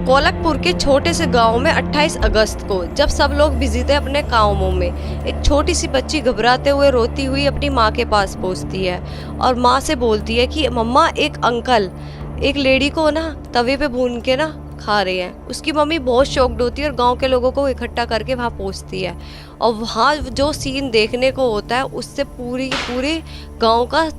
कोलकपुर के छोटे से गांव में 28 अगस्त को जब सब लोग बिजी थे अपने कामों में, एक छोटी सी बच्ची घबराते हुए रोती हुई अपनी माँ के पास पहुंचती है और माँ से बोलती है कि मम्मा, एक अंकल एक लेडी को ना तवे पे भून के ना खा रहे हैं। उसकी मम्मी बहुत शॉक्ड होती है और गांव के लोगों को इकट्ठा करके वहाँ पहुंचती है और वहाँ जो सीन देखने को होता है उससे पूरी गांव का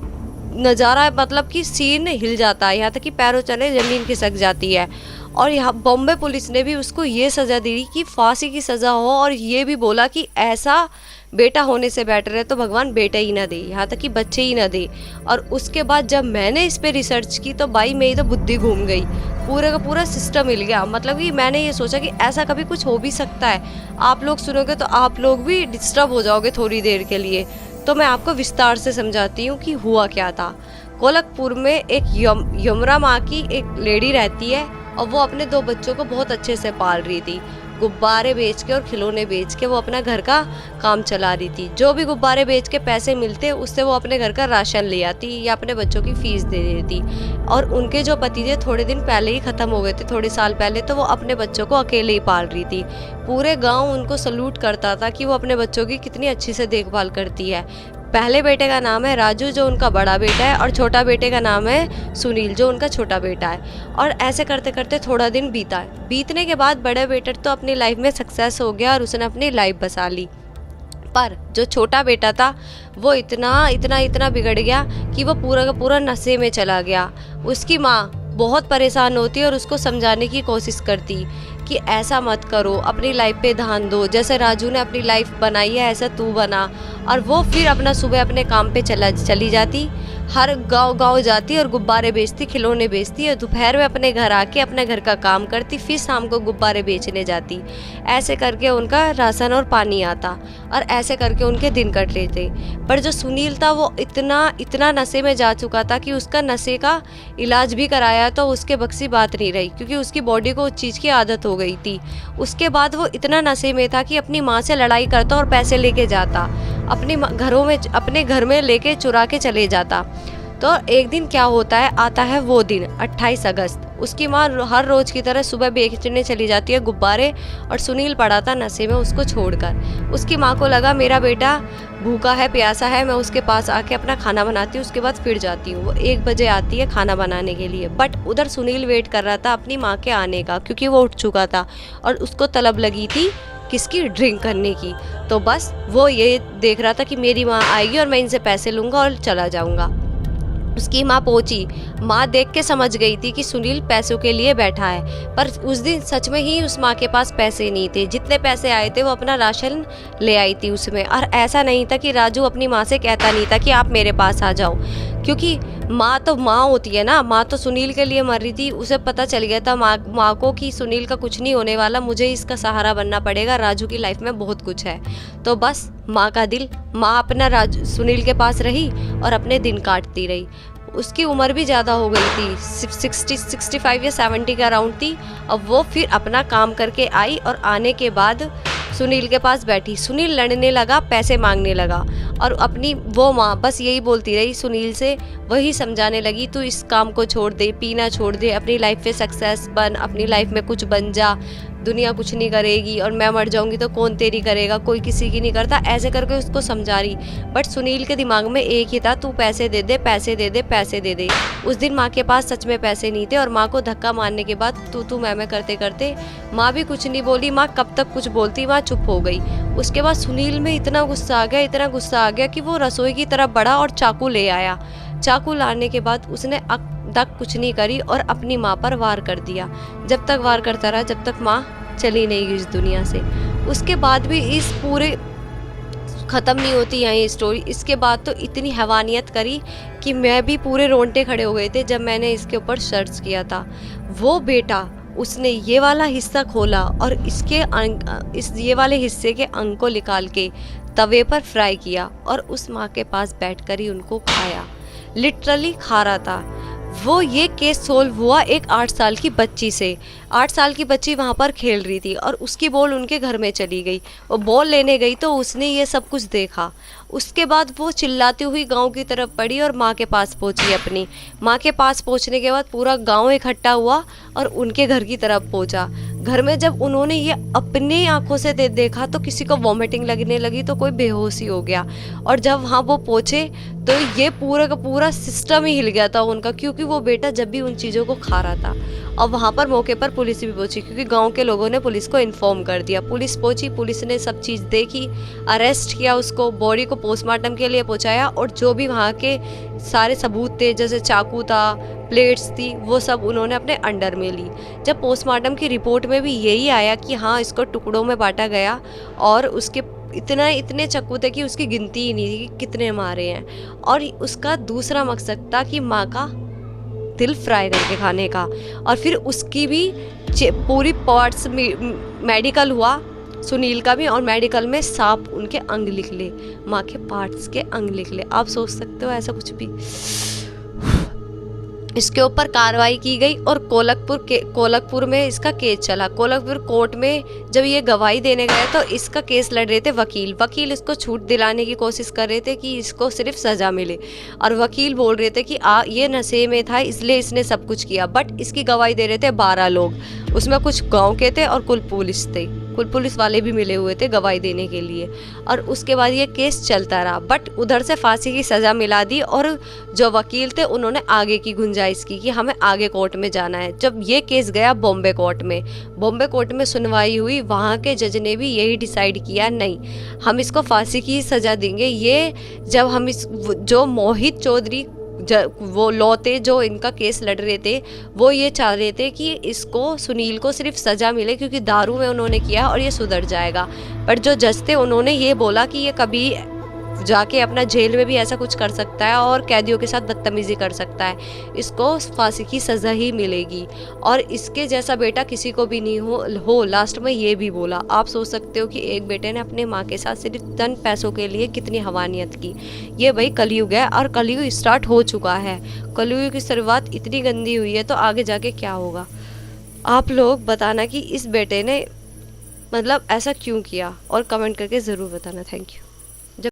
नज़ारा है, मतलब कि सीन हिल जाता है, यहाँ तक कि पैरों तले ज़मीन खिसक जाती है। और यहाँ बॉम्बे पुलिस ने भी उसको ये सज़ा दी कि फांसी की सज़ा हो और ये भी बोला कि ऐसा बेटा होने से बेटर है तो भगवान बेटा ही ना दे, यहाँ तक कि बच्चे ही ना दे। और उसके बाद जब मैंने इस पे रिसर्च की तो भाई मेरी तो बुद्धि घूम गई, पूरे का पूरा सिस्टम हिल गया। मतलब कि मैंने ये सोचा कि ऐसा कभी कुछ हो भी सकता है। आप लोग सुनोगे तो आप लोग भी डिस्टर्ब हो जाओगे थोड़ी देर के लिए, तो मैं आपको विस्तार से समझाती हूँ कि हुआ क्या था। कोलकपुर में एक यमुना माँ की एक लेडी रहती है और वो अपने 2 बच्चों को बहुत अच्छे से पाल रही थी। गुब्बारे बेच के और खिलौने बेच के वो अपना घर का काम चला रही थी। जो भी गुब्बारे बेच के पैसे मिलते उससे वो अपने घर का राशन ले आती या अपने बच्चों की फीस दे देती। और उनके जो पति थे थोड़े दिन पहले ही ख़त्म हो गए थे, थोड़े साल पहले, तो वो अपने बच्चों को अकेले ही पाल रही थी। पूरे गाँव उनको सल्यूट करता था कि वो अपने बच्चों की कितनी अच्छी से देखभाल करती है। पहले बेटे का नाम है राजू जो उनका बड़ा बेटा है और छोटा बेटे का नाम है सुनील जो उनका छोटा बेटा है। और ऐसे करते करते थोड़ा दिन बीता। बीतने के बाद बड़े बेटे तो अपनी लाइफ में सक्सेस हो गया और उसने अपनी लाइफ बसा ली, पर जो छोटा बेटा था वो इतना बिगड़ गया कि वो पूरा का पूरा नशे में चला गया। उसकी माँ बहुत परेशान होती और उसको समझाने की कोशिश करती कि ऐसा मत करो, अपनी लाइफ पे ध्यान दो, जैसे राजू ने अपनी लाइफ बनाई है ऐसा तू बना। और वो फिर अपना सुबह अपने काम पे चली जाती, हर गांव जाती और गुब्बारे बेचती, खिलौने बेचती और दोपहर में अपने घर आके अपने घर का काम करती, फिर शाम को गुब्बारे बेचने जाती। ऐसे करके उनका राशन और पानी आता और ऐसे करके उनके दिन कट रहे थे। पर जो सुनील था वो इतना नशे में जा चुका था कि उसका नशे का इलाज भी कराया तो उसके बख्शी बात नहीं रही, क्योंकि उसकी बॉडी को उस चीज़ की आदत हो गई थी। उसके बाद वो इतना नशे में था कि अपनी माँ से लड़ाई करता और पैसे लेके जाता, अपने घर में लेके चुरा के चले जाता। तो एक दिन क्या होता है, आता है वो दिन 28 अगस्त। उसकी माँ हर रोज़ की तरह सुबह बेचने चली जाती है गुब्बारे और सुनील पड़ा था नशे में उसको छोड़कर। उसकी माँ को लगा मेरा बेटा भूखा है, प्यासा है, मैं उसके पास आके अपना खाना बनाती हूँ, उसके बाद फिर जाती हूँ। वो 1 बजे आती है खाना बनाने के लिए, बट उधर सुनील वेट कर रहा था अपनी माँ के आने का, क्योंकि वो उठ चुका था और उसको तलब लगी थी किसकी, ड्रिंक करने की। तो बस वो ये देख रहा था कि मेरी माँ आएगी और मैं इनसे पैसे लूँगा और चला जाऊँगा। उसकी माँ पहुंची, माँ देख के समझ गई थी कि सुनील पैसों के लिए बैठा है। पर उस दिन सच में ही उस माँ के पास पैसे नहीं थे, जितने पैसे आए थे वो अपना राशन ले आई थी उसमें। और ऐसा नहीं था कि राजू अपनी माँ से कहता नहीं था कि आप मेरे पास आ जाओ, क्योंकि माँ तो माँ होती है ना। माँ तो सुनील के लिए मर रही थी, उसे पता चल गया था माँ को कि सुनील का कुछ नहीं होने वाला, मुझे इसका सहारा बनना पड़ेगा, राजू की लाइफ में बहुत कुछ है। तो बस माँ का दिल, माँ अपना सुनील के पास रही और अपने दिन काटती रही। उसकी उम्र भी ज़्यादा हो गई थी, 65 या 70 के अराउंड थी। अब वो फिर अपना काम करके आई और आने के बाद सुनील के पास बैठी। सुनील लड़ने लगा, पैसे मांगने लगा और अपनी वो माँ बस यही बोलती रही सुनील से, वही समझाने लगी तू इस काम को छोड़ दे, पीना छोड़ दे, अपनी लाइफ में सक्सेस बन, अपनी लाइफ में कुछ बन जा, दुनिया कुछ नहीं करेगी और मैं मर जाऊंगी तो कौन तेरी करेगा, कोई किसी की नहीं करता। ऐसे करके उसको समझा रही। बट सुनील के दिमाग में एक ही था, तू पैसे दे दे, पैसे दे दे, पैसे दे दे। उस दिन माँ के पास सच में पैसे नहीं थे और माँ को धक्का मारने के बाद तू मैं करते करते माँ भी कुछ नहीं बोली। माँ कब तक कुछ बोलती, माँ चुप हो गई। उसके बाद सुनील में इतना गुस्सा आ गया कि वो रसोई की तरफ बढ़ा और चाकू ले आया। चाकू लाने के बाद उसने तक कुछ नहीं करी और अपनी माँ पर वार कर दिया। जब तक वार करता रहा, जब तक माँ चली नहीं गई इस दुनिया से। उसके बाद भी इस पूरे ख़त्म नहीं होती यहाँ ये स्टोरी। इसके बाद तो इतनी हैवानियत करी कि मैं भी पूरे रोंगटे खड़े हो गए थे जब मैंने इसके ऊपर सर्च किया था। वो बेटा उसने ये वाला हिस्सा खोला और ये वाले हिस्से के अंग को निकाल के तवे पर फ्राई किया और उस माँ के पास बैठकर ही उनको खाया। लिटरली खा रहा था वो। ये केस सोल्व हुआ एक 8 साल की बच्ची से। 8 साल की बच्ची वहाँ पर खेल रही थी और उसकी बॉल उनके घर में चली गई। वो बॉल लेने गई तो उसने ये सब कुछ देखा उसके बाद वो चिल्लाती हुई गांव की तरफ पड़ी और माँ के पास पहुंची। अपनी माँ के पास पहुंचने के बाद पूरा गांव इकट्ठा हुआ और उनके घर की तरफ पहुंचा। घर में जब उन्होंने ये अपनी आंखों से देखा तो किसी को वॉमिटिंग लगने लगी, तो कोई बेहोशी हो गया। और जब वहाँ वो पहुंचे तो ये पूरा का पूरा सिस्टम ही हिल गया था उनका, क्योंकि वो बेटा जब भी उन चीज़ों को खा रहा था। और वहाँ पर मौके पर पुलिस भी पहुंची, क्योंकि गांव के लोगों ने पुलिस को इन्फॉर्म कर दिया। पुलिस पहुंची, पुलिस ने सब चीज़ देखी, अरेस्ट किया उसको, बॉडी को पोस्टमार्टम के लिए पहुंचाया। और जो भी वहाँ के सारे सबूत थे, जैसे चाकू था, प्लेट्स थी, वो सब उन्होंने अपने अंडर में ली। जब पोस्टमार्टम की रिपोर्ट में भी यही आया कि हाँ, इसको टुकड़ों में बांटा गया और उसके इतने चाकू थे कि उसकी गिनती ही नहीं थी कि कितने मारे हैं। और उसका दूसरा मकसद था कि माँ का दिल फ्राई करके खाने का। और फिर उसकी भी पूरी पार्ट्स मेडिकल हुआ, सुनील का भी, और मेडिकल में साफ उनके अंग निकले, माँ के पार्ट्स के अंग निकले। आप सोच सकते हो ऐसा कुछ भी। इसके ऊपर कार्रवाई की गई और कोलकपुर में इसका केस चला। कोलकपुर कोर्ट में जब ये गवाही देने गए तो इसका केस लड़ रहे थे वकील इसको छूट दिलाने की कोशिश कर रहे थे कि इसको सिर्फ सज़ा मिले। और वकील बोल रहे थे कि ये नशे में था इसलिए इसने सब कुछ किया। बट इसकी गवाही दे रहे थे 12 लोग, उसमें कुछ गांव के थे और कुल पुलिस वाले भी मिले हुए थे गवाही देने के लिए। और उसके बाद ये केस चलता रहा। बट उधर से फांसी की सज़ा मिला दी और जो वकील थे उन्होंने आगे की गुंजाइश की कि हमें आगे कोर्ट में जाना है। जब ये केस गया बॉम्बे कोर्ट में सुनवाई हुई, वहाँ के जज ने भी यही डिसाइड किया, नहीं हम इसको फांसी की सज़ा देंगे। ये जब हम जो मोहित चौधरी वो लॉ थे जो इनका केस लड़ रहे थे, वो ये चाह रहे थे कि इसको सुनील को सिर्फ सज़ा मिले क्योंकि दारू में उन्होंने किया और ये सुधर जाएगा। पर जो जज थे उन्होंने ये बोला कि ये कभी जाके अपना जेल में भी ऐसा कुछ कर सकता है और कैदियों के साथ बदतमीज़ी कर सकता है, इसको फांसी की सज़ा ही मिलेगी और इसके जैसा बेटा किसी को भी नहीं हो। लास्ट में ये भी बोला। आप सोच सकते हो कि एक बेटे ने अपने माँ के साथ सिर्फ धन पैसों के लिए कितनी हवानियत की। ये भाई कलयुग है और कलयुग स्टार्ट हो चुका है। कलयुग की शुरुआत इतनी गंदी हुई है तो आगे जाके क्या होगा। आप लोग बताना कि इस बेटे ने मतलब ऐसा क्यों किया और कमेंट करके ज़रूर बताना। Thank you.